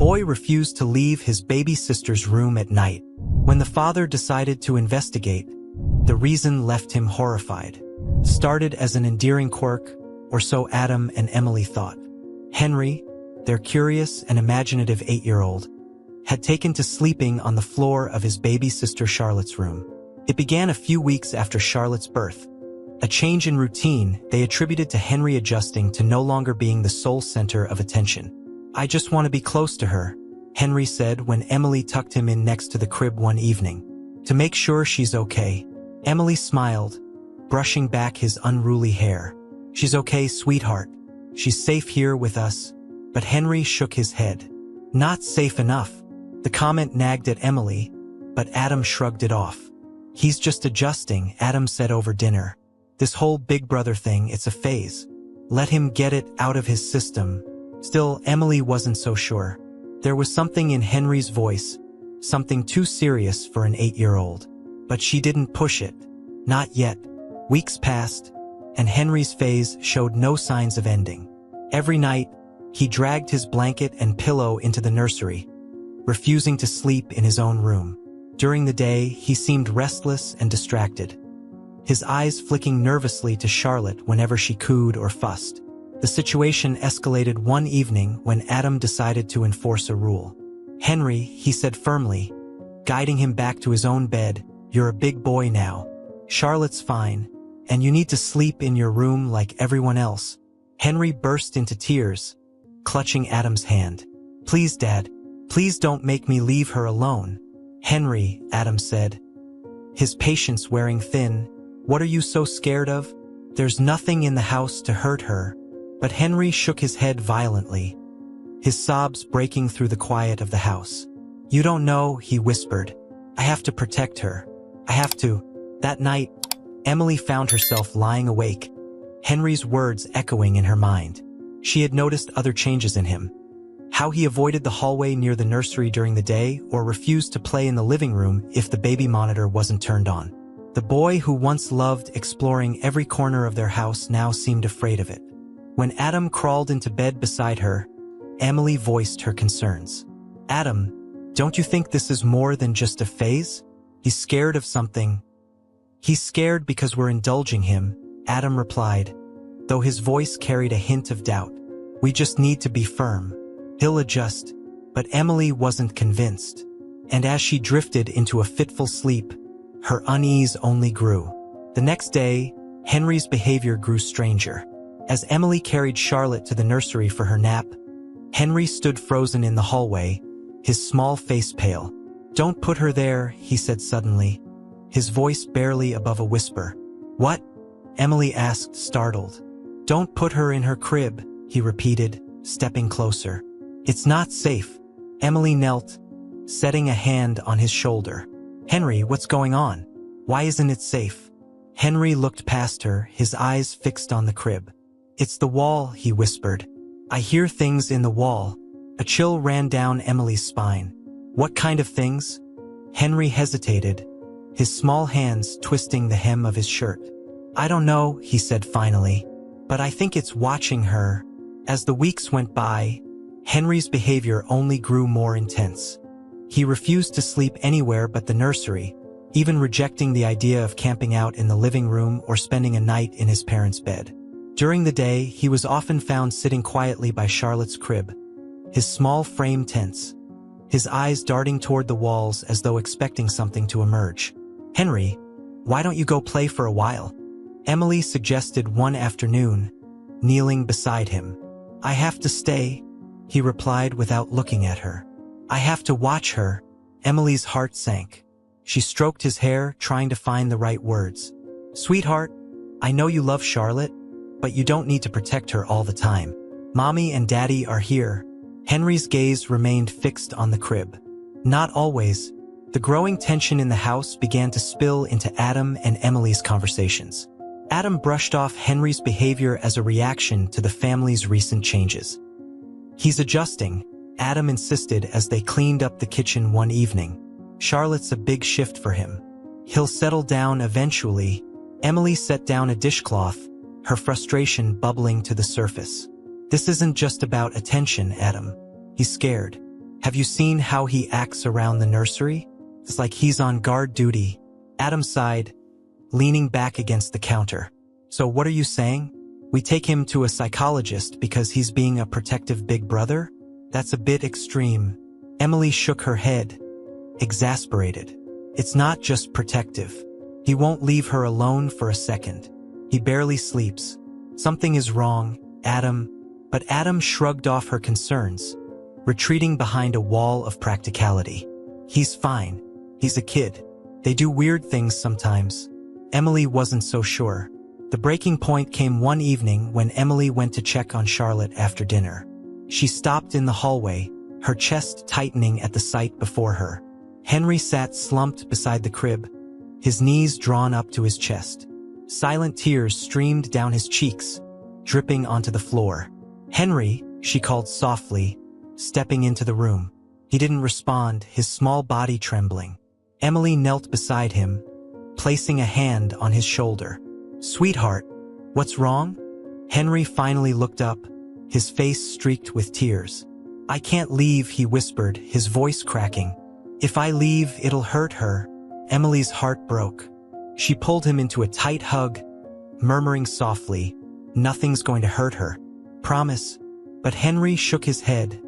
boy refused to leave his baby sister's room at night. When the father decided to investigate, the reason left him horrified. Started as an endearing quirk, or so Adam and Emily thought. Henry, their curious and imaginative 8-year-old, had taken to sleeping on the floor of his baby sister Charlotte's room. It began a few weeks after Charlotte's birth. A change in routine they attributed to Henry adjusting to no longer being the sole center of attention. "I just want to be close to her," Henry said when Emily tucked him in next to the crib one evening. "To make sure she's okay." Emily smiled, brushing back his unruly hair. "She's okay, sweetheart. She's safe here with us." But Henry shook his head. "Not safe enough." The comment nagged at Emily, but Adam shrugged it off. "He's just adjusting," Adam said over dinner. "This whole big brother thing, it's a phase. Let him get it out of his system." Still, Emily wasn't so sure. There was something in Henry's voice, something too serious for an 8-year-old. But she didn't push it. Not yet. Weeks passed, and Henry's phase showed no signs of ending. Every night, he dragged his blanket and pillow into the nursery, refusing to sleep in his own room. During the day, he seemed restless and distracted, his eyes flicking nervously to Charlotte whenever she cooed or fussed. The situation escalated one evening when Adam decided to enforce a rule. "Henry," he said firmly, guiding him back to his own bed, "you're a big boy now. Charlotte's fine, and you need to sleep in your room like everyone else." Henry burst into tears, clutching Adam's hand. "Please, Dad. Please don't make me leave her alone." "Henry," Adam said, his patience wearing thin, "what are you so scared of? There's nothing in the house to hurt her." But Henry shook his head violently, his sobs breaking through the quiet of the house. "You don't know," he whispered. "I have to protect her. I have to." That night, Emily found herself lying awake, Henry's words echoing in her mind. She had noticed other changes in him. How he avoided the hallway near the nursery during the day or refused to play in the living room if the baby monitor wasn't turned on. The boy who once loved exploring every corner of their house now seemed afraid of it. When Adam crawled into bed beside her, Emily voiced her concerns. "Adam, don't you think this is more than just a phase? He's scared of something." "He's scared because we're indulging him," Adam replied, though his voice carried a hint of doubt. "We just need to be firm. He'll adjust." But Emily wasn't convinced, and as she drifted into a fitful sleep, her unease only grew. The next day, Henry's behavior grew stranger. As Emily carried Charlotte to the nursery for her nap, Henry stood frozen in the hallway, his small face pale. "Don't put her there," he said suddenly, his voice barely above a whisper. "What?" Emily asked, startled. "Don't put her in her crib," he repeated, stepping closer. "It's not safe." Emily knelt, setting a hand on his shoulder. "Henry, what's going on? Why isn't it safe?" Henry looked past her, his eyes fixed on the crib. "It's the wall," he whispered. "I hear things in the wall." A chill ran down Emily's spine. "What kind of things?" Henry hesitated, his small hands twisting the hem of his shirt. "I don't know," he said finally, "but I think it's watching her." As the weeks went by, Henry's behavior only grew more intense. He refused to sleep anywhere but the nursery, even rejecting the idea of camping out in the living room or spending a night in his parents' bed. During the day, he was often found sitting quietly by Charlotte's crib, his small frame tense, his eyes darting toward the walls as though expecting something to emerge. "Henry, why don't you go play for a while?" Emily suggested one afternoon, kneeling beside him. "I have to stay," he replied without looking at her. "I have to watch her." Emily's heart sank. She stroked his hair, trying to find the right words. "Sweetheart, I know you love Charlotte, but you don't need to protect her all the time. Mommy and Daddy are here." Henry's gaze remained fixed on the crib. Not always. The growing tension in the house began to spill into Adam and Emily's conversations. Adam brushed off Henry's behavior as a reaction to the family's recent changes. "He's adjusting," Adam insisted as they cleaned up the kitchen one evening. "Charlotte's a big shift for him. He'll settle down eventually." Emily set down a dishcloth, her frustration bubbling to the surface. "This isn't just about attention, Adam. He's scared." Have you seen how he acts around the nursery? It's like he's on guard duty. Adam sighed, leaning back against the counter. So what are you saying? We take him to a psychologist because he's being a protective big brother? That's a bit extreme. Emily shook her head, exasperated. It's not just protective. He won't leave her alone for a second. He barely sleeps. Something is wrong, Adam. But Adam shrugged off her concerns, retreating behind a wall of practicality. He's fine. He's a kid. They do weird things sometimes. Emily wasn't so sure. The breaking point came one evening when Emily went to check on Charlotte after dinner. She stopped in the hallway, her chest tightening at the sight before her. Henry sat slumped beside the crib, his knees drawn up to his chest. Silent tears streamed down his cheeks, dripping onto the floor. "Henry," she called softly, stepping into the room. He didn't respond, his small body trembling. Emily knelt beside him, placing a hand on his shoulder. "Sweetheart, what's wrong?" Henry finally looked up, his face streaked with tears. "I can't leave," he whispered, his voice cracking. "If I leave, it'll hurt her." Emily's heart broke. She pulled him into a tight hug, murmuring softly, "Nothing's going to hurt her. Promise." But Henry shook his head,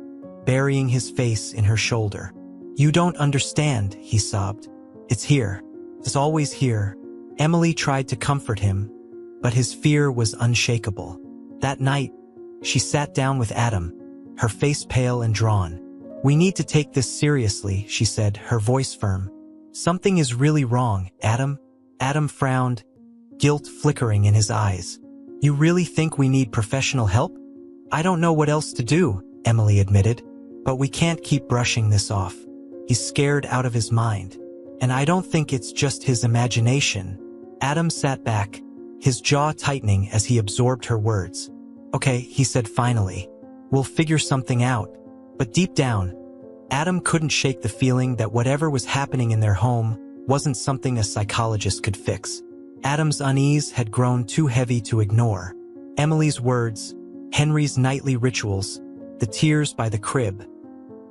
burying his face in her shoulder. "You don't understand," he sobbed. "It's here. It's always here." Emily tried to comfort him, but his fear was unshakable. That night, she sat down with Adam, her face pale and drawn. "We need to take this seriously," she said, her voice firm. "Something is really wrong, Adam." Adam frowned, guilt flickering in his eyes. "You really think we need professional help?" "I don't know what else to do," Emily admitted. "But we can't keep brushing this off. He's scared out of his mind. And I don't think it's just his imagination." Adam sat back, his jaw tightening as he absorbed her words. "Okay," he said finally. "We'll figure something out." But deep down, Adam couldn't shake the feeling that whatever was happening in their home wasn't something a psychologist could fix. Adam's unease had grown too heavy to ignore. Emily's words, Henry's nightly rituals, the tears by the crib.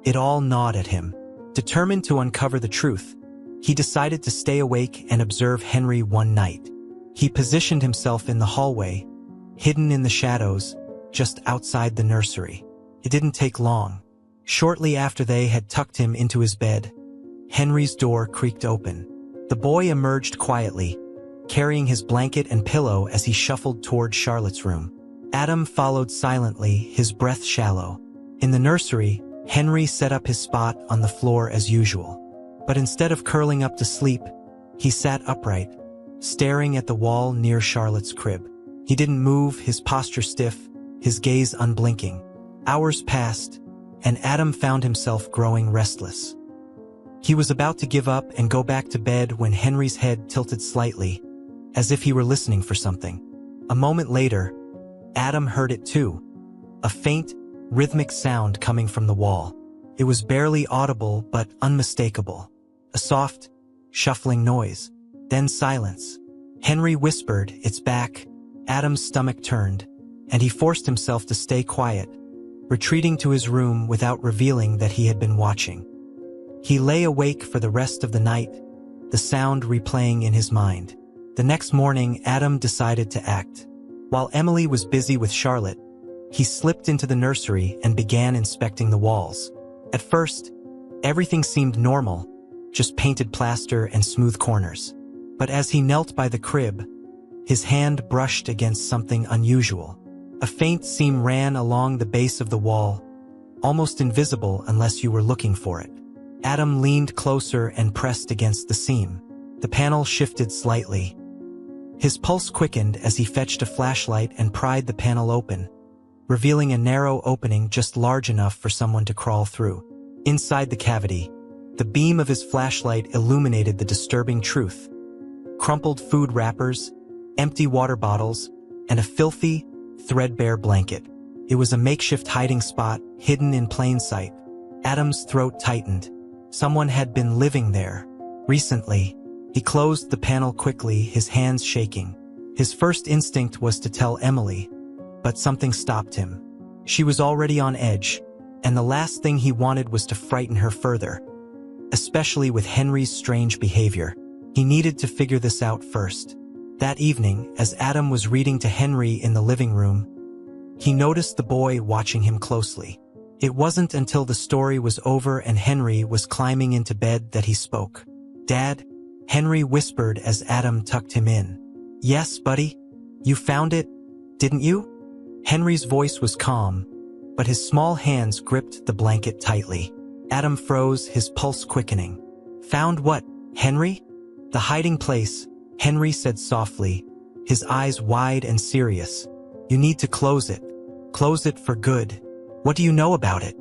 It all gnawed at him. Determined to uncover the truth, he decided to stay awake and observe Henry one night. He positioned himself in the hallway, hidden in the shadows, just outside the nursery. It didn't take long. Shortly after they had tucked him into his bed, Henry's door creaked open. The boy emerged quietly, carrying his blanket and pillow as he shuffled toward Charlotte's room. Adam followed silently, his breath shallow. In the nursery, Henry set up his spot on the floor as usual. But instead of curling up to sleep, he sat upright, staring at the wall near Charlotte's crib. He didn't move, his posture stiff, his gaze unblinking. Hours passed, and Adam found himself growing restless. He was about to give up and go back to bed when Henry's head tilted slightly, as if he were listening for something. A moment later, Adam heard it too. A faint, rhythmic sound coming from the wall. It was barely audible but unmistakable. A soft, shuffling noise. Then silence. Henry whispered, "It's back." Adam's stomach turned, and he forced himself to stay quiet, retreating to his room without revealing that he had been watching. He lay awake for the rest of the night, the sound replaying in his mind. The next morning, Adam decided to act. While Emily was busy with Charlotte, he slipped into the nursery and began inspecting the walls. At first, everything seemed normal, just painted plaster and smooth corners. But as he knelt by the crib, his hand brushed against something unusual. A faint seam ran along the base of the wall, almost invisible unless you were looking for it. Adam leaned closer and pressed against the seam. The panel shifted slightly. His pulse quickened as he fetched a flashlight and pried the panel open, revealing a narrow opening just large enough for someone to crawl through. Inside the cavity, the beam of his flashlight illuminated the disturbing truth. Crumpled food wrappers, empty water bottles, and a filthy, threadbare blanket. It was a makeshift hiding spot, hidden in plain sight. Adam's throat tightened. Someone had been living there. Recently. He closed the panel quickly, his hands shaking. His first instinct was to tell Emily, but something stopped him. She was already on edge, and the last thing he wanted was to frighten her further, especially with Henry's strange behavior. He needed to figure this out first. That evening, as Adam was reading to Henry in the living room, he noticed the boy watching him closely. It wasn't until the story was over and Henry was climbing into bed that he spoke. "Dad?" Henry whispered as Adam tucked him in. "Yes, buddy? You found it, didn't you?" Henry's voice was calm, but his small hands gripped the blanket tightly. Adam froze, his pulse quickening. "Found what, Henry?" "The hiding place," Henry said softly, his eyes wide and serious. "You need to close it. Close it for good." "What do you know about it?"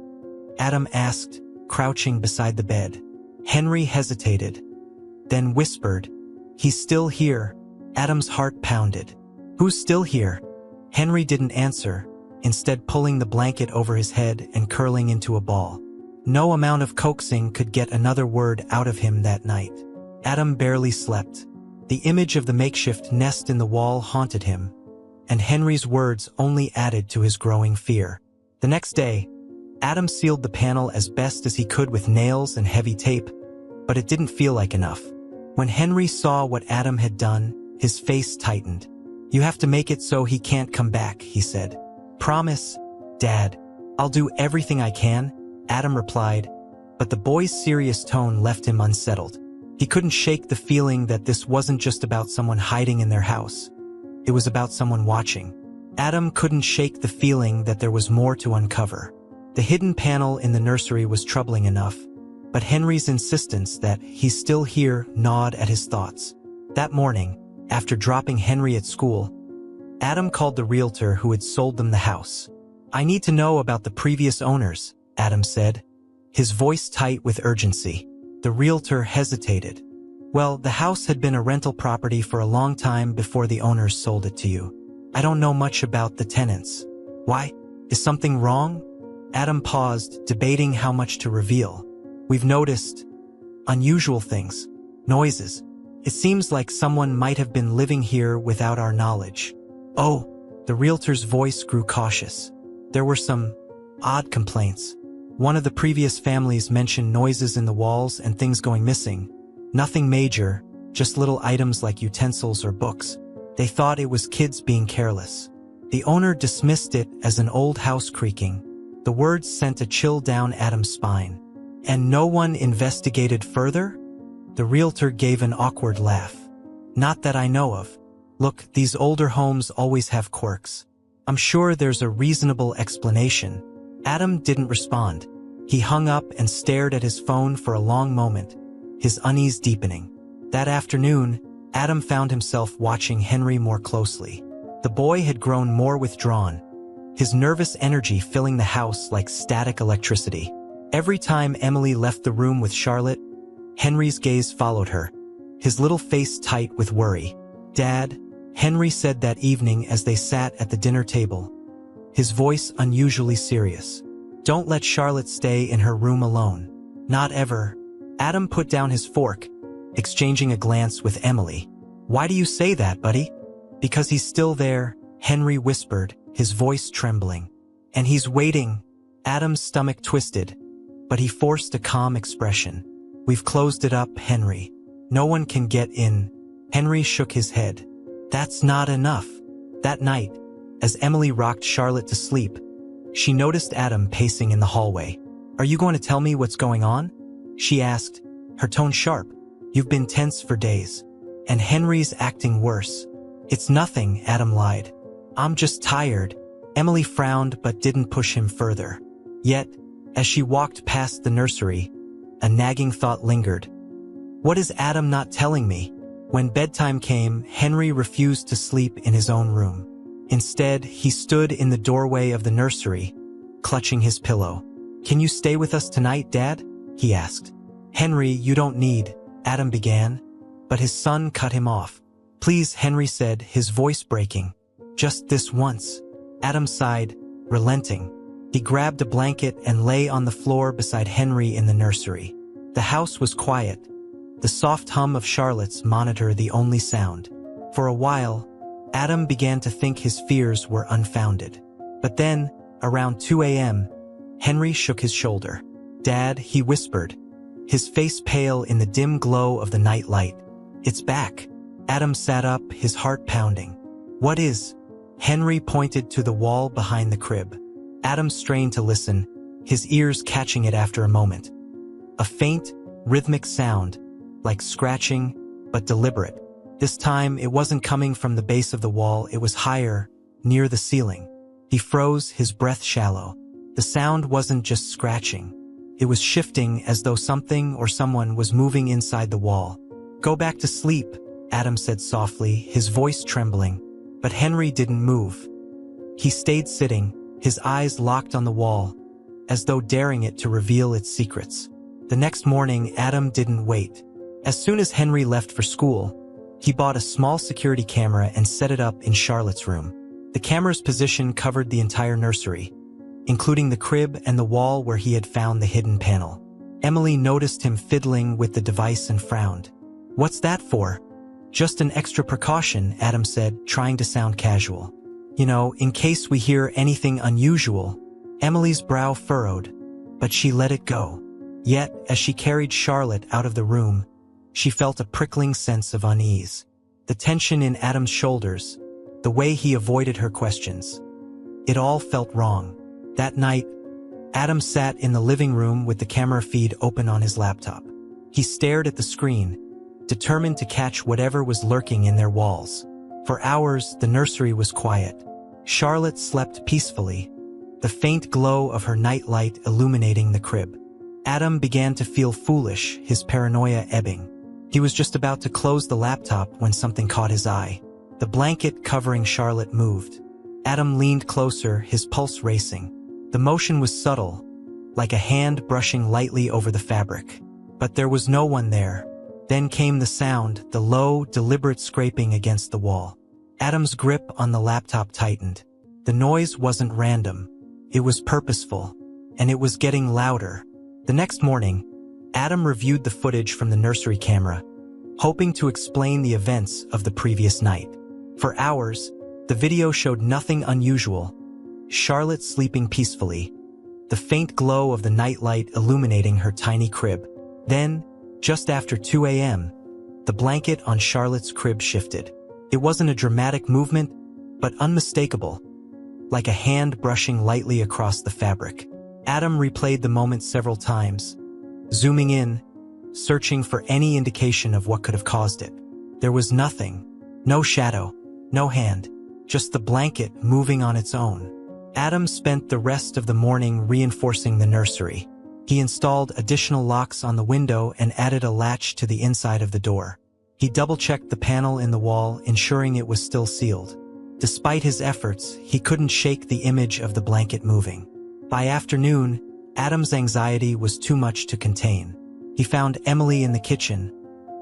Adam asked, crouching beside the bed. Henry hesitated, then whispered, "He's still here." Adam's heart pounded. "Who's still here?" Henry didn't answer, instead pulling the blanket over his head and curling into a ball. No amount of coaxing could get another word out of him that night. Adam barely slept. The image of the makeshift nest in the wall haunted him, and Henry's words only added to his growing fear. The next day, Adam sealed the panel as best as he could with nails and heavy tape, but it didn't feel like enough. When Henry saw what Adam had done, his face tightened. "You have to make it so he can't come back," he said. "Promise, Dad." "I'll do everything I can," Adam replied, but the boy's serious tone left him unsettled. He couldn't shake the feeling that this wasn't just about someone hiding in their house. It was about someone watching. Adam couldn't shake the feeling that there was more to uncover. The hidden panel in the nursery was troubling enough, but Henry's insistence that he's still here gnawed at his thoughts. That morning, after dropping Henry at school, Adam called the realtor who had sold them the house. "I need to know about the previous owners," Adam said, his voice tight with urgency. The realtor hesitated. "Well, the house had been a rental property for a long time before the owners sold it to you. I don't know much about the tenants." "Why? Is something wrong?" Adam paused, debating how much to reveal. "We've noticed unusual things, noises. It seems like someone might have been living here without our knowledge." "Oh," the realtor's voice grew cautious. "There were some odd complaints. One of the previous families mentioned noises in the walls and things going missing. Nothing major, just little items like utensils or books. They thought it was kids being careless. The owner dismissed it as an old house creaking." The words sent a chill down Adam's spine. "And no one investigated further?" The realtor gave an awkward laugh. "Not that I know of. Look, these older homes always have quirks. I'm sure there's a reasonable explanation." Adam didn't respond. He hung up and stared at his phone for a long moment, his unease deepening. That afternoon, Adam found himself watching Henry more closely. The boy had grown more withdrawn, his nervous energy filling the house like static electricity. Every time Emily left the room with Charlotte, Henry's gaze followed her, his little face tight with worry. "Dad," Henry said that evening as they sat at the dinner table, his voice unusually serious. "Don't let Charlotte stay in her room alone. Not ever." Adam put down his fork, exchanging a glance with Emily. "Why do you say that, buddy?" "Because he's still there," Henry whispered, his voice trembling. "And he's waiting." Adam's stomach twisted, but he forced a calm expression. "We've closed it up, Henry. No one can get in." Henry shook his head. "That's not enough." That night, as Emily rocked Charlotte to sleep, she noticed Adam pacing in the hallway. "Are you going to tell me what's going on?" she asked, her tone sharp. "You've been tense for days." And Henry's acting worse. "It's nothing," Adam lied. "I'm just tired." Emily frowned but didn't push him further. Yet, as she walked past the nursery, a nagging thought lingered. What is Adam not telling me? When bedtime came, Henry refused to sleep in his own room. Instead, he stood in the doorway of the nursery, clutching his pillow. "Can you stay with us tonight, Dad?" he asked. "Henry, you don't need," Adam began, but his son cut him off. "Please," Henry said, his voice breaking. "Just this once." Adam sighed, relenting. He grabbed a blanket and lay on the floor beside Henry in the nursery. The house was quiet, the soft hum of Charlotte's monitor the only sound. For a while, Adam began to think his fears were unfounded. But then, around 2 a.m., Henry shook his shoulder. "Dad," he whispered, his face pale in the dim glow of the night light. "It's back." Adam sat up, his heart pounding. "What is?" Henry pointed to the wall behind the crib. Adam strained to listen, his ears catching it after a moment. A faint, rhythmic sound, like scratching, but deliberate. This time, it wasn't coming from the base of the wall, it was higher, near the ceiling. He froze, his breath shallow. The sound wasn't just scratching. It was shifting as though something or someone was moving inside the wall. "Go back to sleep," Adam said softly, his voice trembling. But Henry didn't move. He stayed sitting, his eyes locked on the wall, as though daring it to reveal its secrets. The next morning, Adam didn't wait. As soon as Henry left for school, he bought a small security camera and set it up in Charlotte's room. The camera's position covered the entire nursery, including the crib and the wall where he had found the hidden panel. Emily noticed him fiddling with the device and frowned. "What's that for?" "Just an extra precaution," Adam said, trying to sound casual. "You know, in case we hear anything unusual." Emily's brow furrowed, but she let it go. Yet, as she carried Charlotte out of the room, she felt a prickling sense of unease. The tension in Adam's shoulders, the way he avoided her questions. It all felt wrong. That night, Adam sat in the living room with the camera feed open on his laptop. He stared at the screen, determined to catch whatever was lurking in their walls. For hours, the nursery was quiet. Charlotte slept peacefully, the faint glow of her night light illuminating the crib. Adam began to feel foolish, his paranoia ebbing. He was just about to close the laptop when something caught his eye. The blanket covering Charlotte moved. Adam leaned closer, his pulse racing. The motion was subtle, like a hand brushing lightly over the fabric. But there was no one there. Then came the sound, the low, deliberate scraping against the wall. Adam's grip on the laptop tightened. The noise wasn't random. It was purposeful, and it was getting louder. The next morning, Adam reviewed the footage from the nursery camera, hoping to explain the events of the previous night. For hours, the video showed nothing unusual. Charlotte sleeping peacefully, the faint glow of the nightlight illuminating her tiny crib. Then, just after 2 a.m., the blanket on Charlotte's crib shifted. It wasn't a dramatic movement, but unmistakable, like a hand brushing lightly across the fabric. Adam replayed the moment several times, zooming in, searching for any indication of what could have caused it. There was nothing. No shadow, no hand, just the blanket moving on its own. Adam spent the rest of the morning reinforcing the nursery. He installed additional locks on the window and added a latch to the inside of the door. He double-checked the panel in the wall, ensuring it was still sealed. Despite his efforts, he couldn't shake the image of the blanket moving. By afternoon, Adam's anxiety was too much to contain. He found Emily in the kitchen,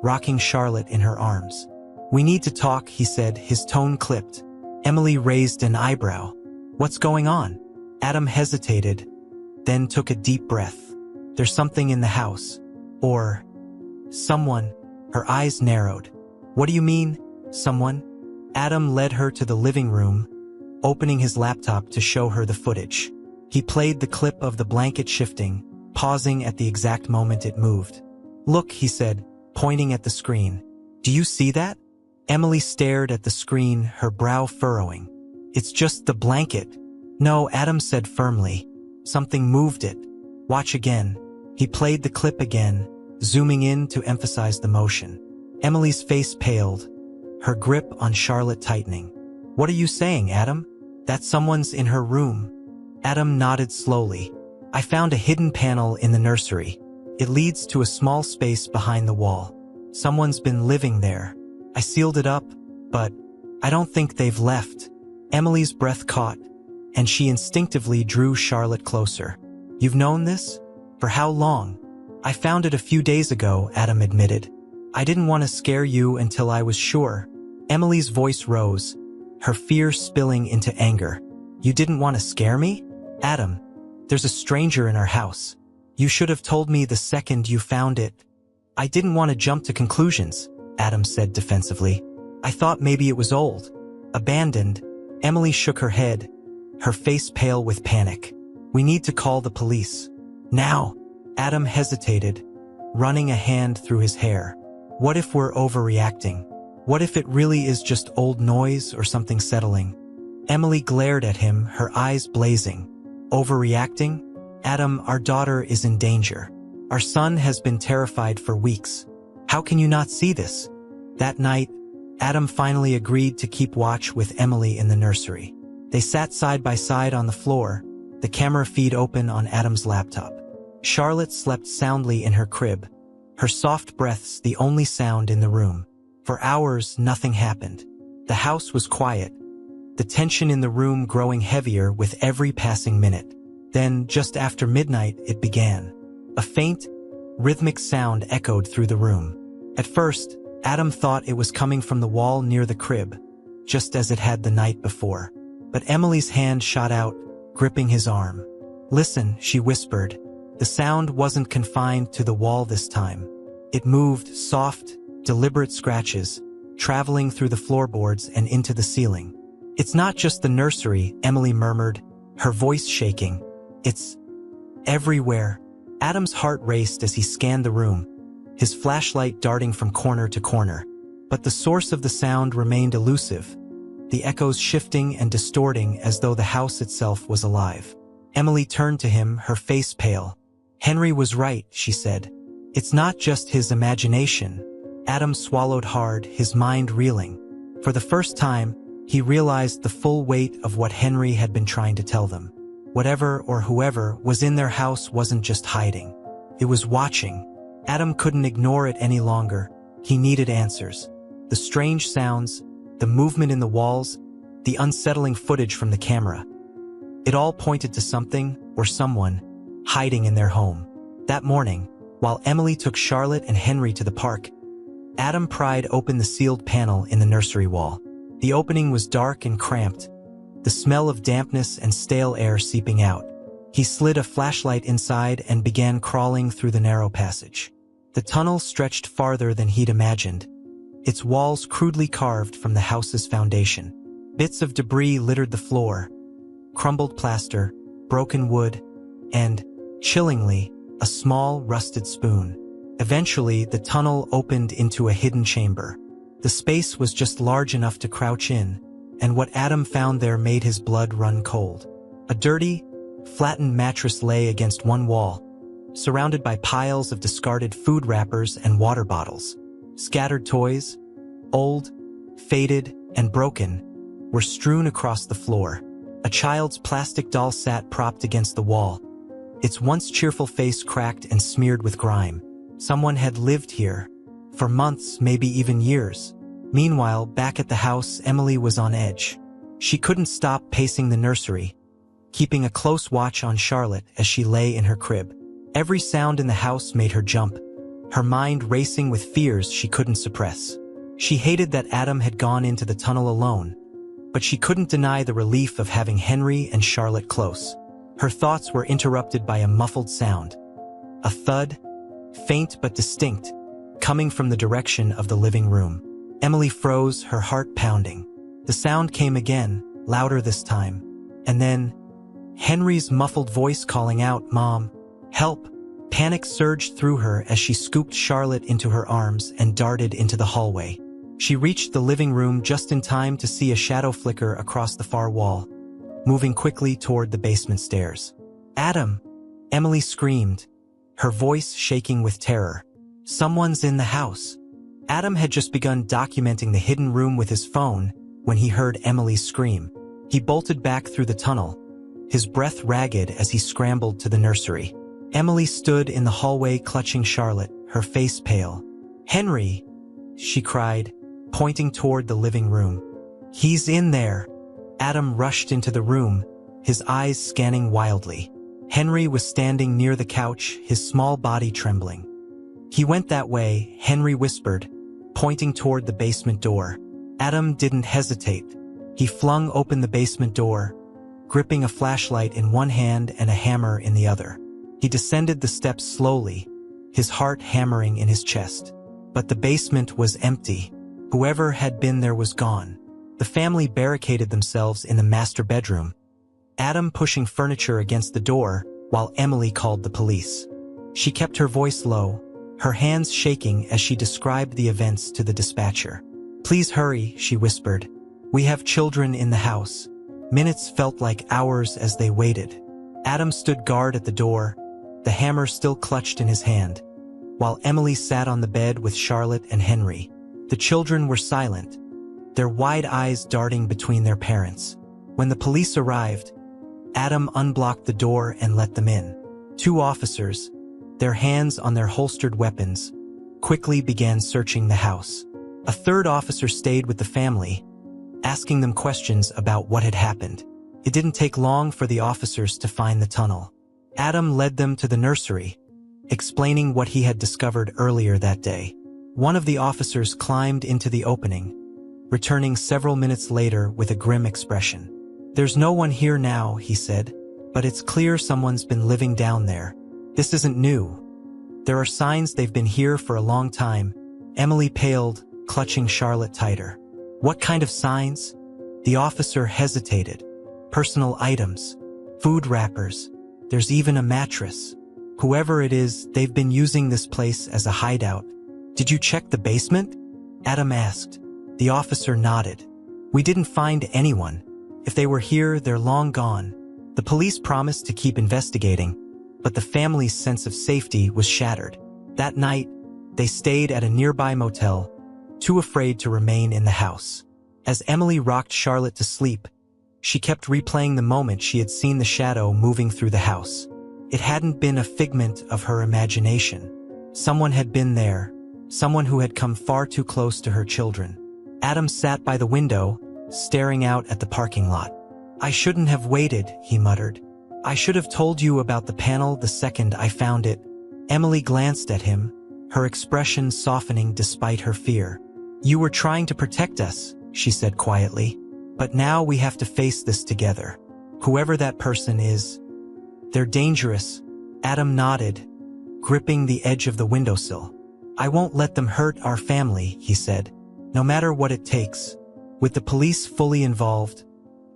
rocking Charlotte in her arms. "We need to talk," he said, his tone clipped. Emily raised an eyebrow. "What's going on?" Adam hesitated, then took a deep breath. "There's something in the house. Or someone." Her eyes narrowed. "What do you mean, someone?" Adam led her to the living room, opening his laptop to show her the footage. He played the clip of the blanket shifting, pausing at the exact moment it moved. "Look," he said, pointing at the screen. "Do you see that?" Emily stared at the screen, her brow furrowing. "It's just the blanket." "No," Adam said firmly. "Something moved it. Watch again." He played the clip again, zooming in to emphasize the motion. Emily's face paled, her grip on Charlotte tightening. "What are you saying, Adam? That someone's in her room?" Adam nodded slowly. "I found a hidden panel in the nursery. It leads to a small space behind the wall. Someone's been living there. I sealed it up, but I don't think they've left." Emily's breath caught, and she instinctively drew Charlotte closer. "You've known this? For how long?" "I found it a few days ago," Adam admitted. "I didn't want to scare you until I was sure." Emily's voice rose, her fear spilling into anger. "You didn't want to scare me? Adam, there's a stranger in our house. You should have told me the second you found it." "I didn't want to jump to conclusions," Adam said defensively. "I thought maybe it was old, abandoned." Emily shook her head, her face pale with panic. We need to call the police. Now. Adam hesitated, running a hand through his hair. What if we're overreacting? What if it really is just old noise or something settling? Emily glared at him, her eyes blazing. Overreacting? Adam, our daughter is in danger. Our son has been terrified for weeks. How can you not see this? That night, Adam finally agreed to keep watch with Emily in the nursery. They sat side by side on the floor, the camera feed open on Adam's laptop. Charlotte slept soundly in her crib, her soft breaths the only sound in the room. For hours, nothing happened. The house was quiet, the tension in the room growing heavier with every passing minute. Then, just after midnight, it began. A faint, rhythmic sound echoed through the room. At first, Adam thought it was coming from the wall near the crib, just as it had the night before. But Emily's hand shot out, gripping his arm. Listen, she whispered. The sound wasn't confined to the wall this time. It moved, soft, deliberate scratches, traveling through the floorboards and into the ceiling. It's not just the nursery, Emily murmured, her voice shaking. It's everywhere. Adam's heart raced as he scanned the room, his flashlight darting from corner to corner. But the source of the sound remained elusive, the echoes shifting and distorting as though the house itself was alive. Emily turned to him, her face pale. Henry was right, she said. It's not just his imagination. Adam swallowed hard, his mind reeling. For the first time, he realized the full weight of what Henry had been trying to tell them. Whatever or whoever was in their house wasn't just hiding. It was watching. Adam couldn't ignore it any longer. He needed answers. The strange sounds, the movement in the walls, the unsettling footage from the camera. It all pointed to something, or someone, hiding in their home. That morning, while Emily took Charlotte and Henry to the park, Adam pried open the sealed panel in the nursery wall. The opening was dark and cramped, the smell of dampness and stale air seeping out. He slid a flashlight inside and began crawling through the narrow passage. The tunnel stretched farther than he'd imagined, its walls crudely carved from the house's foundation. Bits of debris littered the floor, crumbled plaster, broken wood, and, chillingly, a small, rusted spoon. Eventually, the tunnel opened into a hidden chamber. The space was just large enough to crouch in, and what Adam found there made his blood run cold. A dirty, flattened mattress lay against one wall, surrounded by piles of discarded food wrappers and water bottles. Scattered toys, old, faded, and broken, were strewn across the floor. A child's plastic doll sat propped against the wall, its once cheerful face cracked and smeared with grime. Someone had lived here, for months, maybe even years. Meanwhile, back at the house, Emily was on edge. She couldn't stop pacing the nursery, keeping a close watch on Charlotte as she lay in her crib. Every sound in the house made her jump, her mind racing with fears she couldn't suppress. She hated that Adam had gone into the tunnel alone, but she couldn't deny the relief of having Henry and Charlotte close. Her thoughts were interrupted by a muffled sound. A thud, faint but distinct, coming from the direction of the living room. Emily froze, her heart pounding. The sound came again, louder this time. And then, Henry's muffled voice calling out, "Mom, help!" Panic surged through her as she scooped Charlotte into her arms and darted into the hallway. She reached the living room just in time to see a shadow flicker across the far wall, moving quickly toward the basement stairs. "Adam!" Emily screamed, her voice shaking with terror. "Someone's in the house." Adam had just begun documenting the hidden room with his phone when he heard Emily's scream. He bolted back through the tunnel, his breath ragged as he scrambled to the nursery. Emily stood in the hallway clutching Charlotte, her face pale. "Henry!" she cried, pointing toward the living room. "He's in there!" Adam rushed into the room, his eyes scanning wildly. Henry was standing near the couch, his small body trembling. "He went that way," Henry whispered, pointing toward the basement door. Adam didn't hesitate. He flung open the basement door, gripping a flashlight in one hand and a hammer in the other. He descended the steps slowly, his heart hammering in his chest. But the basement was empty. Whoever had been there was gone. The family barricaded themselves in the master bedroom, Adam pushing furniture against the door while Emily called the police. She kept her voice low, her hands shaking as she described the events to the dispatcher. "Please hurry," she whispered. "We have children in the house." Minutes felt like hours as they waited. Adam stood guard at the door, the hammer still clutched in his hand, while Emily sat on the bed with Charlotte and Henry. The children were silent, their wide eyes darting between their parents. When the police arrived, Adam unblocked the door and let them in. Two officers, their hands on their holstered weapons, quickly began searching the house. A third officer stayed with the family, asking them questions about what had happened. It didn't take long for the officers to find the tunnel. Adam led them to the nursery, explaining what he had discovered earlier that day. One of the officers climbed into the opening, returning several minutes later with a grim expression. "There's no one here now," he said, "but it's clear someone's been living down there. This isn't new. There are signs they've been here for a long time." Emily paled, clutching Charlotte tighter. "What kind of signs?" The officer hesitated. "Personal items, food wrappers, there's even a mattress. Whoever it is, they've been using this place as a hideout." "Did you check the basement?" Adam asked. The officer nodded. "We didn't find anyone. If they were here, they're long gone." The police promised to keep investigating, but the family's sense of safety was shattered. That night, they stayed at a nearby motel, too afraid to remain in the house. As Emily rocked Charlotte to sleep, she kept replaying the moment she had seen the shadow moving through the house. It hadn't been a figment of her imagination. Someone had been there, someone who had come far too close to her children. Adam sat by the window, staring out at the parking lot. "I shouldn't have waited," he muttered. "I should have told you about the panel the second I found it." Emily glanced at him, her expression softening despite her fear. "You were trying to protect us," she said quietly. "But now we have to face this together. Whoever that person is, they're dangerous." Adam nodded, gripping the edge of the windowsill. "I won't let them hurt our family," he said, "no matter what it takes." With the police fully involved,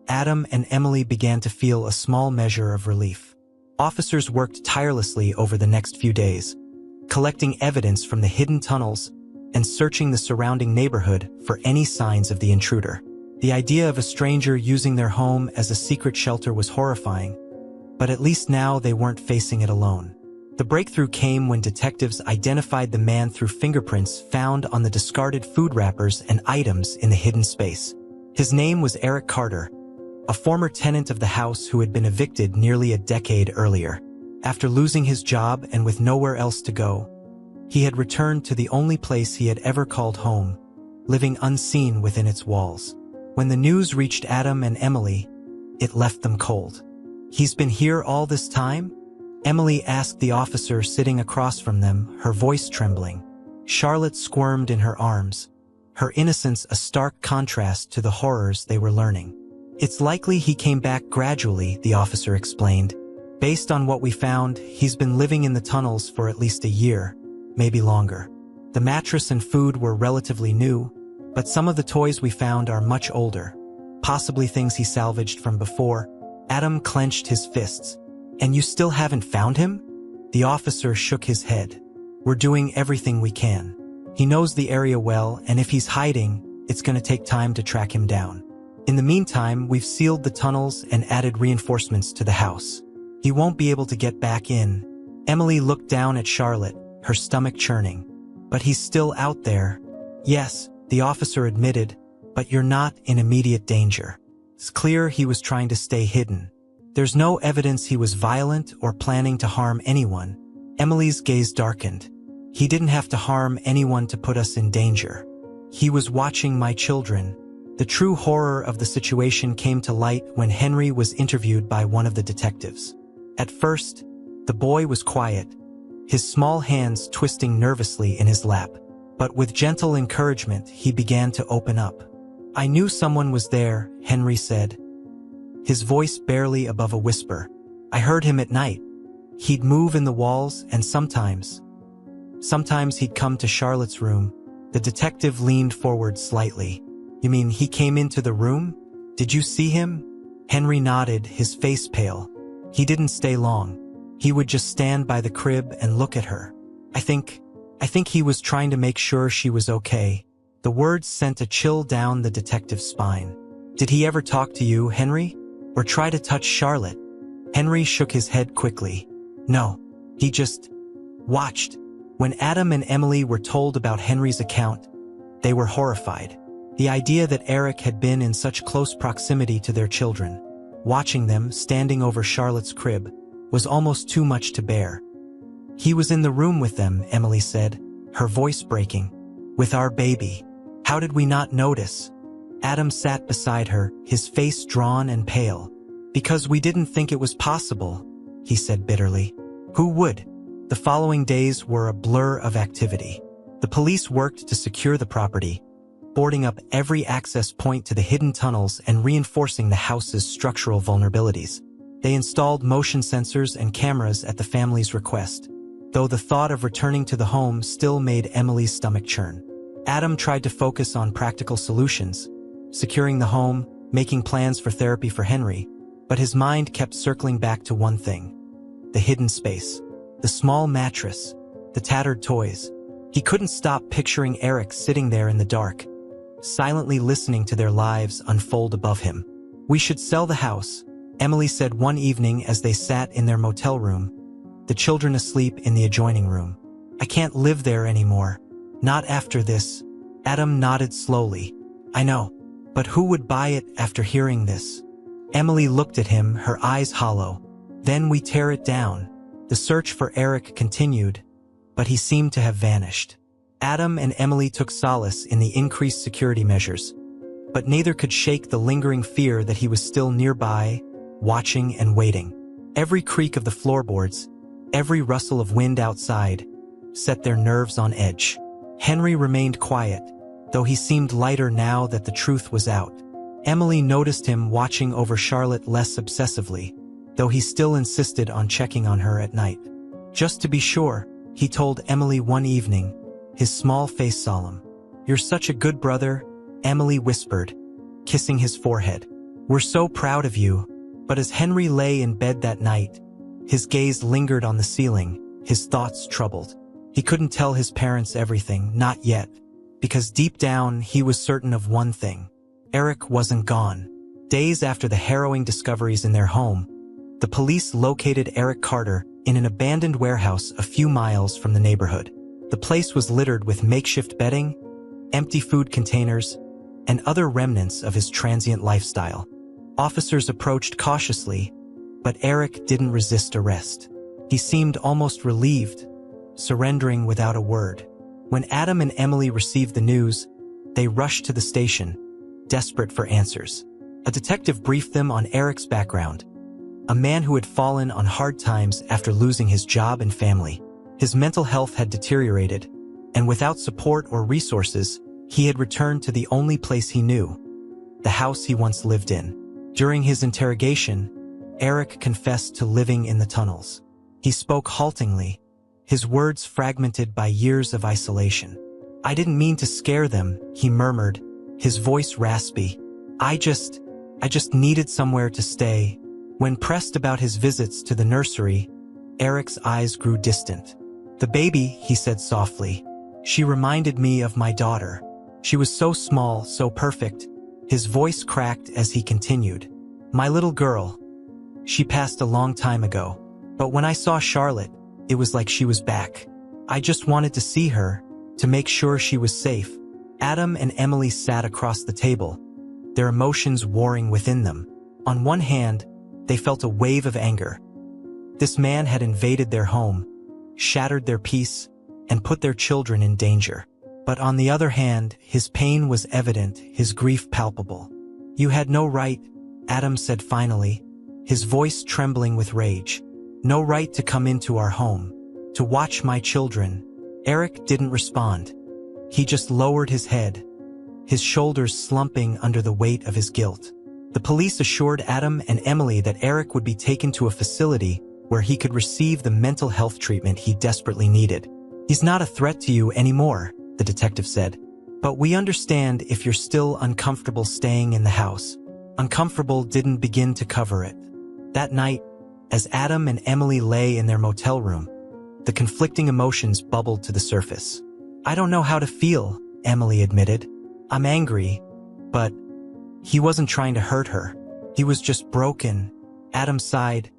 Adam and Emily began to feel a small measure of relief. Officers worked tirelessly over the next few days, collecting evidence from the hidden tunnels and searching the surrounding neighborhood for any signs of the intruder. The idea of a stranger using their home as a secret shelter was horrifying, but at least now they weren't facing it alone. The breakthrough came when detectives identified the man through fingerprints found on the discarded food wrappers and items in the hidden space. His name was Eric Carter, a former tenant of the house who had been evicted nearly a decade earlier. After losing his job and with nowhere else to go, he had returned to the only place he had ever called home, living unseen within its walls. When the news reached Adam and Emily, it left them cold. "He's been here all this time?" Emily asked the officer sitting across from them, her voice trembling. Charlotte squirmed in her arms, her innocence a stark contrast to the horrors they were learning. "It's likely he came back gradually," the officer explained. "Based on what we found, he's been living in the tunnels for at least a year, maybe longer. The mattress and food were relatively new, but some of the toys we found are much older, possibly things he salvaged from before." Adam clenched his fists. "And you still haven't found him?" The officer shook his head. "We're doing everything we can. He knows the area well, and if he's hiding, it's going to take time to track him down. In the meantime, we've sealed the tunnels and added reinforcements to the house. He won't be able to get back in." Emily looked down at Charlotte, her stomach churning. "But he's still out there." "Yes," the officer admitted, "but you're not in immediate danger." It's clear he was trying to stay hidden. "There's no evidence he was violent or planning to harm anyone." Emily's gaze darkened. "He didn't have to harm anyone to put us in danger. He was watching my children." The true horror of the situation came to light when Henry was interviewed by one of the detectives. At first, the boy was quiet, his small hands twisting nervously in his lap. But with gentle encouragement, he began to open up. "I knew someone was there," Henry said, his voice barely above a whisper. "I heard him at night. He'd move in the walls, and sometimes he'd come to Charlotte's room." The detective leaned forward slightly. "You mean he came into the room? Did you see him?" Henry nodded, his face pale. He didn't stay long. He would just stand by the crib and look at her. I think he was trying to make sure she was okay. The words sent a chill down the detective's spine. Did he ever talk to you, Henry? Or try to touch Charlotte? Henry shook his head quickly. No, he just watched. When Adam and Emily were told about Henry's account, they were horrified. The idea that Eric had been in such close proximity to their children, watching them standing over Charlotte's crib, was almost too much to bear. He was in the room with them, Emily said, her voice breaking. With our baby. How did we not notice? Adam sat beside her, his face drawn and pale. Because we didn't think it was possible, he said bitterly. Who would? The following days were a blur of activity. The police worked to secure the property, boarding up every access point to the hidden tunnels and reinforcing the house's structural vulnerabilities. They installed motion sensors and cameras at the family's request, though the thought of returning to the home still made Emily's stomach churn. Adam tried to focus on practical solutions, securing the home, making plans for therapy for Henry, but his mind kept circling back to one thing: the hidden space, the small mattress, the tattered toys. He couldn't stop picturing Eric sitting there in the dark, silently listening to their lives unfold above him. We should sell the house, Emily said one evening as they sat in their motel room, the children asleep in the adjoining room. I can't live there anymore. Not after this. Adam nodded slowly. I know, but who would buy it after hearing this? Emily looked at him, her eyes hollow. Then we tear it down. The search for Eric continued, but he seemed to have vanished. Adam and Emily took solace in the increased security measures, but neither could shake the lingering fear that he was still nearby, watching and waiting. Every creak of the floorboards, every rustle of wind outside, set their nerves on edge. Henry remained quiet, though he seemed lighter now that the truth was out. Emily noticed him watching over Charlotte less obsessively, though he still insisted on checking on her at night. Just to be sure, he told Emily one evening, his small face solemn. You're such a good brother, Emily whispered, kissing his forehead. We're so proud of you. But as Henry lay in bed that night, his gaze lingered on the ceiling, his thoughts troubled. He couldn't tell his parents everything, not yet, because deep down he was certain of one thing. Eric wasn't gone. Days after the harrowing discoveries in their home, the police located Eric Carter in an abandoned warehouse a few miles from the neighborhood. The place was littered with makeshift bedding, empty food containers, and other remnants of his transient lifestyle. Officers approached cautiously, but Eric didn't resist arrest. He seemed almost relieved, surrendering without a word. When Adam and Emily received the news, they rushed to the station, desperate for answers. A detective briefed them on Eric's background, a man who had fallen on hard times after losing his job and family. His mental health had deteriorated, and without support or resources, he had returned to the only place he knew, the house he once lived in. During his interrogation, Eric confessed to living in the tunnels. He spoke haltingly, his words fragmented by years of isolation. I didn't mean to scare them, he murmured, his voice raspy. I just needed somewhere to stay. When pressed about his visits to the nursery, Eric's eyes grew distant. The baby, he said softly. She reminded me of my daughter. She was so small, so perfect. His voice cracked as he continued. My little girl. She passed a long time ago. But when I saw Charlotte, it was like she was back. I just wanted to see her, to make sure she was safe. Adam and Emily sat across the table, their emotions warring within them. On one hand, they felt a wave of anger. This man had invaded their home, shattered their peace, and put their children in danger. But on the other hand, his pain was evident, his grief palpable. You had no right, Adam said finally, his voice trembling with rage. No right to come into our home, to watch my children. Eric didn't respond. He just lowered his head, his shoulders slumping under the weight of his guilt. The police assured Adam and Emily that Eric would be taken to a facility where he could receive the mental health treatment he desperately needed. He's not a threat to you anymore, the detective said. But we understand if you're still uncomfortable staying in the house. Uncomfortable didn't begin to cover it. That night, as Adam and Emily lay in their motel room, the conflicting emotions bubbled to the surface. "I don't know how to feel," Emily admitted. "I'm angry, but..." He wasn't trying to hurt her. He was just broken. Adam sighed,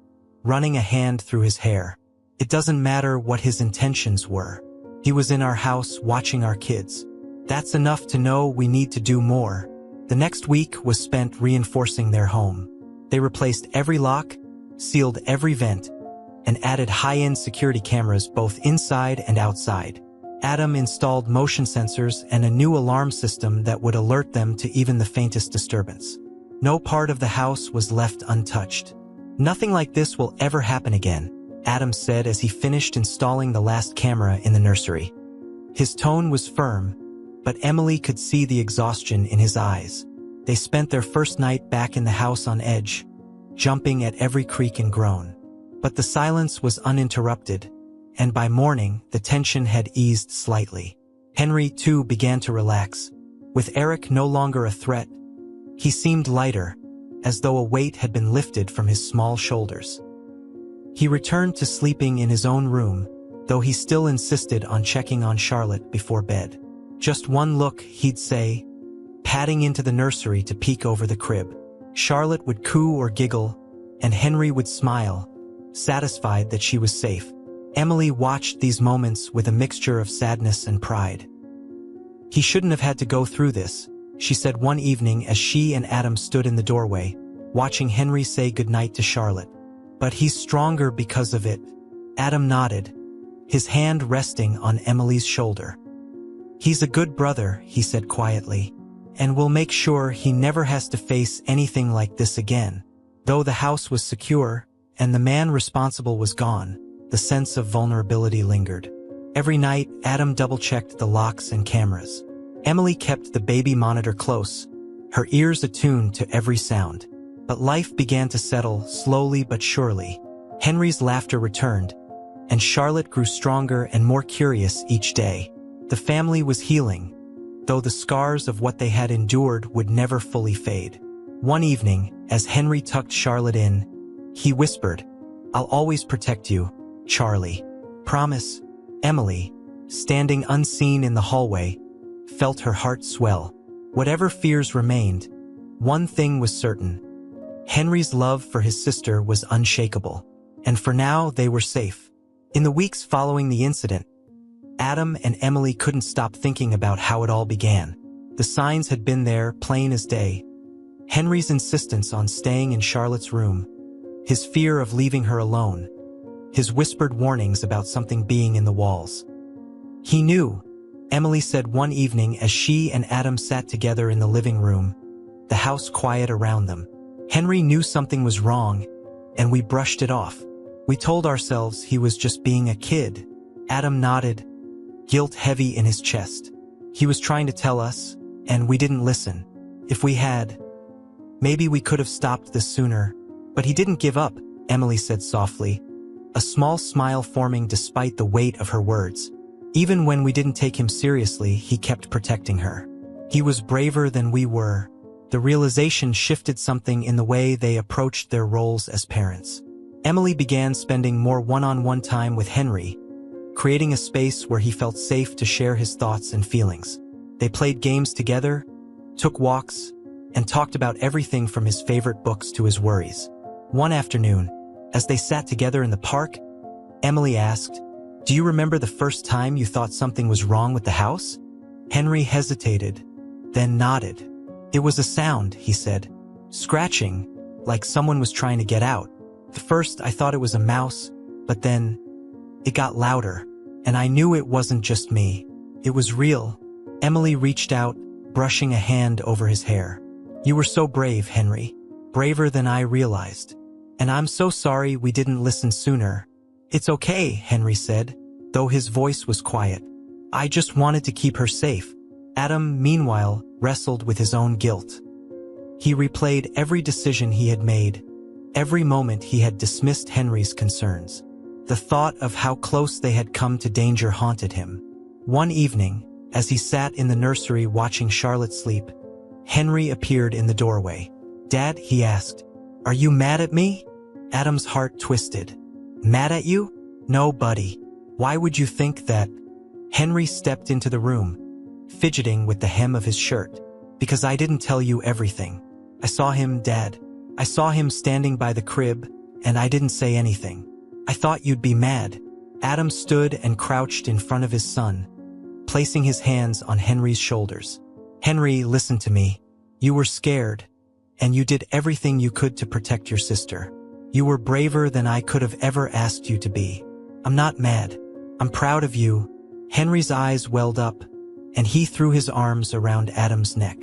running a hand through his hair. It doesn't matter what his intentions were. He was in our house watching our kids. That's enough to know we need to do more. The next week was spent reinforcing their home. They replaced every lock, sealed every vent, and added high-end security cameras both inside and outside. Adam installed motion sensors and a new alarm system that would alert them to even the faintest disturbance. No part of the house was left untouched. "Nothing like this will ever happen again," Adam said as he finished installing the last camera in the nursery. His tone was firm, but Emily could see the exhaustion in his eyes. They spent their first night back in the house on edge, jumping at every creak and groan. But the silence was uninterrupted, and by morning, the tension had eased slightly. Henry, too, began to relax. With Eric no longer a threat, he seemed lighter, as though a weight had been lifted from his small shoulders. He returned to sleeping in his own room, though he still insisted on checking on Charlotte before bed. "Just one look," he'd say, padding into the nursery to peek over the crib. Charlotte would coo or giggle, and Henry would smile, satisfied that she was safe. Emily watched these moments with a mixture of sadness and pride. "He shouldn't have had to go through this," she said one evening as she and Adam stood in the doorway, watching Henry say goodnight to Charlotte. "But he's stronger because of it." Adam nodded, his hand resting on Emily's shoulder. "He's a good brother," he said quietly, "and we'll make sure he never has to face anything like this again." Though the house was secure, and the man responsible was gone, the sense of vulnerability lingered. Every night, Adam double-checked the locks and cameras. Emily kept the baby monitor close, her ears attuned to every sound. But life began to settle, slowly but surely. Henry's laughter returned, and Charlotte grew stronger and more curious each day. The family was healing, though the scars of what they had endured would never fully fade. One evening, as Henry tucked Charlotte in, he whispered, "I'll always protect you, Charlie. Promise?" Emily, standing unseen in the hallway, felt her heart swell. Whatever fears remained, one thing was certain. Henry's love for his sister was unshakable, and for now they were safe. In the weeks following the incident, Adam and Emily couldn't stop thinking about how it all began. The signs had been there, plain as day. Henry's insistence on staying in Charlotte's room, his fear of leaving her alone, his whispered warnings about something being in the walls. "He knew," Emily said one evening as she and Adam sat together in the living room, the house quiet around them. "Henry knew something was wrong, and we brushed it off. We told ourselves he was just being a kid." Adam nodded, guilt heavy in his chest. "He was trying to tell us, and we didn't listen. If we had, maybe we could have stopped this sooner. But he didn't give up," Emily said softly, a small smile forming despite the weight of her words. "Even when we didn't take him seriously, he kept protecting her. He was braver than we were." The realization shifted something in the way they approached their roles as parents. Emily began spending more one-on-one time with Henry, creating a space where he felt safe to share his thoughts and feelings. They played games together, took walks, and talked about everything from his favorite books to his worries. One afternoon, as they sat together in the park, Emily asked, "Do you remember the first time you thought something was wrong with the house?" Henry hesitated, then nodded. "It was a sound," he said, "scratching, like someone was trying to get out. At first I thought it was a mouse, but then it got louder, and I knew it wasn't just me. It was real." Emily reached out, brushing a hand over his hair. "You were so brave, Henry. Braver than I realized. And I'm so sorry we didn't listen sooner." "It's okay," Henry said, though his voice was quiet. "I just wanted to keep her safe." Adam, meanwhile, wrestled with his own guilt. He replayed every decision he had made, every moment he had dismissed Henry's concerns. The thought of how close they had come to danger haunted him. One evening, as he sat in the nursery watching Charlotte sleep, Henry appeared in the doorway. "Dad," he asked, "are you mad at me?" Adam's heart twisted. "Mad at you? No, buddy. Why would you think that?" Henry stepped into the room, fidgeting with the hem of his shirt. "Because I didn't tell you everything. I saw him, Dad. I saw him standing by the crib, and I didn't say anything. I thought you'd be mad." Adam stood and crouched in front of his son, placing his hands on Henry's shoulders. "Henry, listen to me. You were scared, and you did everything you could to protect your sister. You were braver than I could have ever asked you to be. I'm not mad. I'm proud of you." Henry's eyes welled up, and he threw his arms around Adam's neck.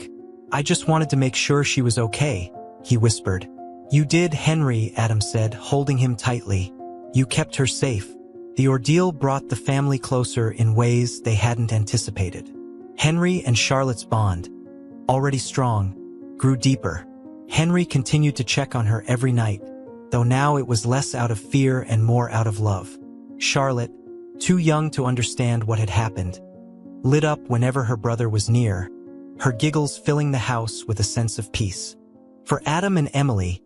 "I just wanted to make sure she was okay," he whispered. "You did, Henry," Adam said, holding him tightly. "You kept her safe." The ordeal brought the family closer in ways they hadn't anticipated. Henry and Charlotte's bond, already strong, grew deeper. Henry continued to check on her every night, though now it was less out of fear and more out of love. Charlotte, too young to understand what had happened, lit up whenever her brother was near, her giggles filling the house with a sense of peace. For Adam and Emily,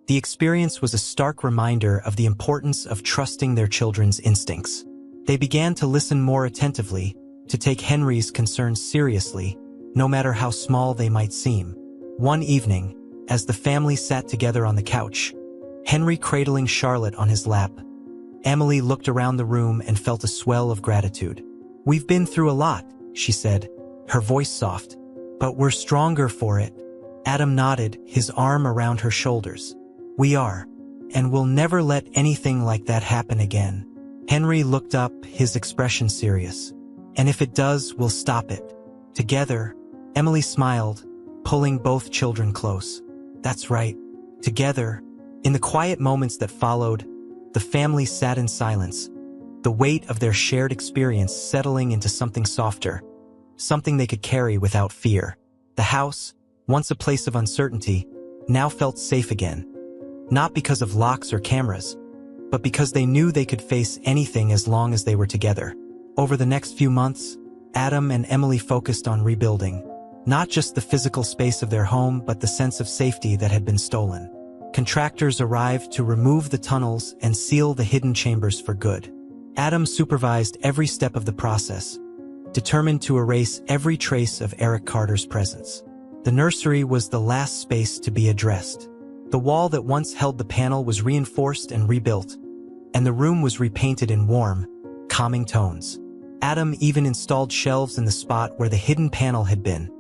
the experience was a stark reminder of the importance of trusting their children's instincts. They began to listen more attentively, to take Henry's concerns seriously, no matter how small they might seem. One evening, as the family sat together on the couch, Henry cradling Charlotte on his lap, Emily looked around the room and felt a swell of gratitude. "We've been through a lot," she said, her voice soft, "but we're stronger for it." Adam nodded, his arm around her shoulders. "We are, and we'll never let anything like that happen again." Henry looked up, his expression serious. "And if it does, we'll stop it. Together." Emily smiled, pulling both children close. "That's right. Together." In the quiet moments that followed, the family sat in silence, the weight of their shared experience settling into something softer, something they could carry without fear. The house, once a place of uncertainty, now felt safe again. Not because of locks or cameras, but because they knew they could face anything as long as they were together. Over the next few months, Adam and Emily focused on rebuilding, not just the physical space of their home, but the sense of safety that had been stolen. Contractors arrived to remove the tunnels and seal the hidden chambers for good. Adam supervised every step of the process, determined to erase every trace of Eric Carter's presence. The nursery was the last space to be addressed. The wall that once held the panel was reinforced and rebuilt, and the room was repainted in warm, calming tones. Adam even installed shelves in the spot where the hidden panel had been,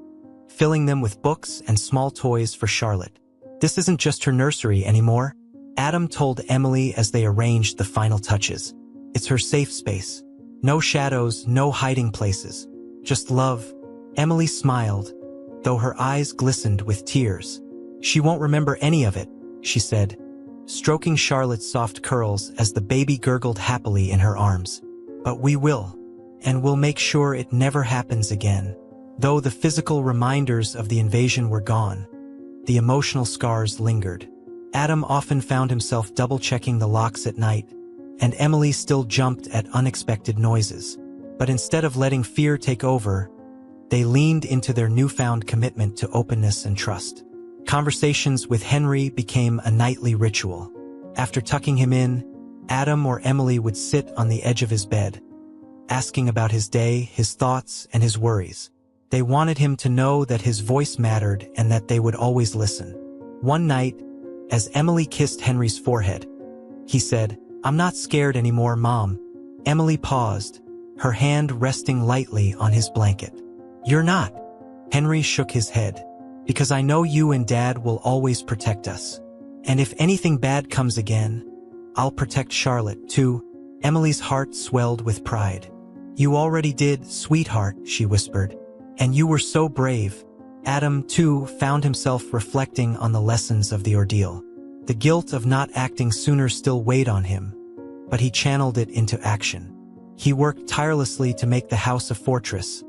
filling them with books and small toys for Charlotte. "This isn't just her nursery anymore," Adam told Emily as they arranged the final touches. "It's her safe space. No shadows, no hiding places. Just love." Emily smiled, though her eyes glistened with tears. "She won't remember any of it," she said, stroking Charlotte's soft curls as the baby gurgled happily in her arms. "But we will, and we'll make sure it never happens again." Though the physical reminders of the invasion were gone, the emotional scars lingered. Adam often found himself double-checking the locks at night, and Emily still jumped at unexpected noises. But instead of letting fear take over, they leaned into their newfound commitment to openness and trust. Conversations with Henry became a nightly ritual. After tucking him in, Adam or Emily would sit on the edge of his bed, asking about his day, his thoughts, and his worries. They wanted him to know that his voice mattered and that they would always listen. One night, as Emily kissed Henry's forehead, he said, "I'm not scared anymore, Mom." Emily paused, her hand resting lightly on his blanket. "You're not." Henry shook his head. "Because I know you and Dad will always protect us. And if anything bad comes again, I'll protect Charlotte, too." Emily's heart swelled with pride. "You already did, sweetheart," she whispered. "And you were so brave." Adam, too, found himself reflecting on the lessons of the ordeal. The guilt of not acting sooner still weighed on him, but he channeled it into action. He worked tirelessly to make the house a fortress,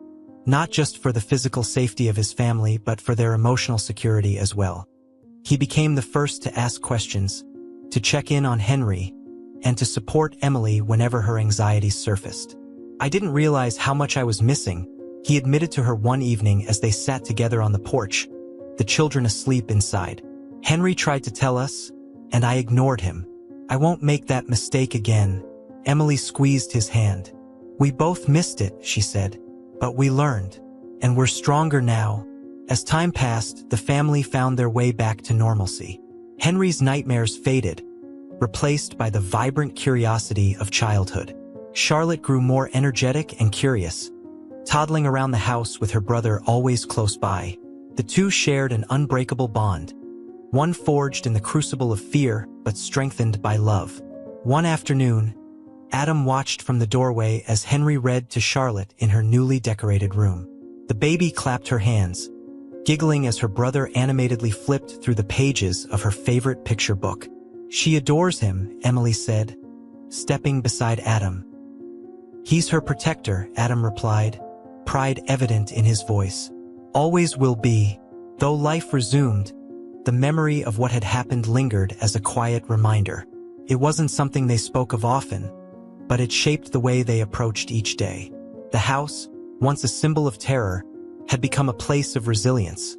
not just for the physical safety of his family, but for their emotional security as well. He became the first to ask questions, to check in on Henry, and to support Emily whenever her anxieties surfaced. "I didn't realize how much I was missing," he admitted to her one evening as they sat together on the porch, the children asleep inside. Henry tried to tell us, and I ignored him. I won't make that mistake again. Emily squeezed his hand. We both missed it, she said, but we learned, and we're stronger now. As time passed, the family found their way back to normalcy. Henry's nightmares faded, replaced by the vibrant curiosity of childhood. Charlotte grew more energetic and curious, toddling around the house with her brother always close by. The two shared an unbreakable bond, one forged in the crucible of fear but strengthened by love. One afternoon, Adam watched from the doorway as Henry read to Charlotte in her newly decorated room. The baby clapped her hands, giggling as her brother animatedly flipped through the pages of her favorite picture book. She adores him, Emily said, stepping beside Adam. He's her protector, Adam replied, pride evident in his voice. Always will be. Though life resumed, the memory of what had happened lingered as a quiet reminder. It wasn't something they spoke of often, but it shaped the way they approached each day. The house, once a symbol of terror, had become a place of resilience,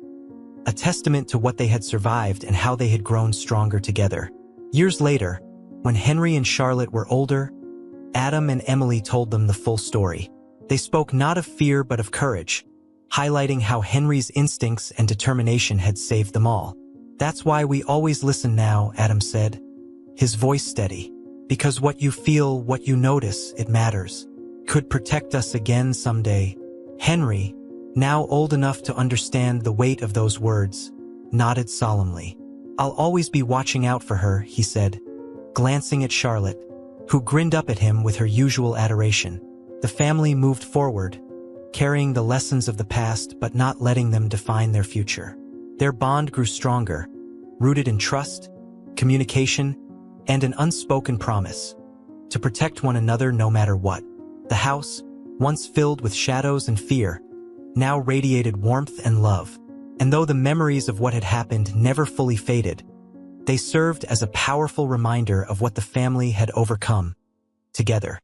a testament to what they had survived and how they had grown stronger together. Years later, when Henry and Charlotte were older, Adam and Emily told them the full story. They spoke not of fear but of courage, highlighting how Henry's instincts and determination had saved them all. That's why we always listen now, Adam said, his voice steady. Because what you feel, what you notice, it matters. Could protect us again someday. Henry, now old enough to understand the weight of those words, nodded solemnly. I'll always be watching out for her, he said, glancing at Charlotte, who grinned up at him with her usual adoration. The family moved forward, carrying the lessons of the past but not letting them define their future. Their bond grew stronger, rooted in trust, communication, and an unspoken promise to protect one another no matter what. The house, once filled with shadows and fear, now radiated warmth and love. And though the memories of what had happened never fully faded, they served as a powerful reminder of what the family had overcome together.